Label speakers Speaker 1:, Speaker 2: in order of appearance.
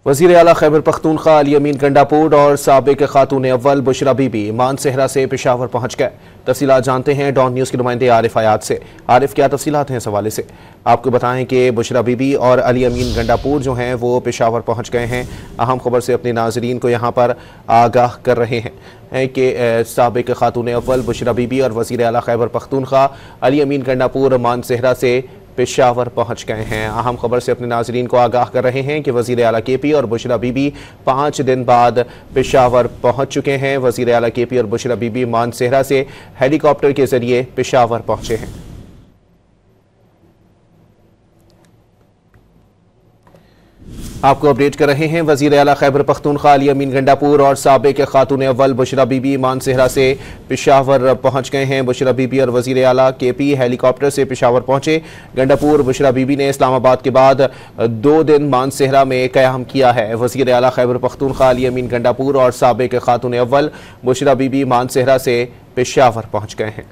Speaker 1: वज़ीर आला खैबर पख्तूनख्वा अली अमीन गंडापुर और साबिक खातून अव्वल बुशरा बीबी मानसेहरा से पेशावर पहुंच गए। तफसीलात जानते हैं डॉन न्यूज़ के नुमाइंदे आरिफ आयात से। आरिफ, क्या तफसीलात हैं इस हवाले से? आपको बताएं कि बुशरा बीबी और अली अमीन गंडापुर जो हैं वो पेशावर पहुंच गए हैं। अहम खबर से अपने नाजरीन को यहाँ पर आगाह कर रहे हैं कि साबिक खातून अव्वल बुशरा बीबी और वज़ीर आला खैबर पख्तूनख्वा अली अमीन गंडापुर मानसेहरा से पेशावर पहुंच गए हैं। अहम खबर से अपने नाजरीन को आगाह कर रहे हैं कि वज़ीर आला केपी और बुशरा बीबी 5 दिन बाद पेशावर पहुंच चुके हैं। वज़ीर आला केपी और बुशरा बीबी मानसेहरा से हेलीकॉप्टर के जरिए पेशावर पहुंचे हैं। आपको अपडेट कर रहे हैं, वज़ीर आला खैबर पख्तूनख्वा अली अमीन गंडापुर और साबिक खातून अव्वल बुशरा बीबी मानसेहरा से पेशावर पहुंच गए हैं। बुशरा बीबी और वज़ीर आला केपी हेलीकॉप्टर से पेशावर पहुंचे। गंडापुर बुशरा बीबी ने इस्लामाबाद के बाद 2 दिन मानसेहरा में क़याम किया है। वज़ीर आला खैबर पख्तूनख्वा अली अमीन गंडापुर और साबिक खातून अव्वल बुशरा बीबी मानसेहरा से पेशावर पहुंच गए हैं।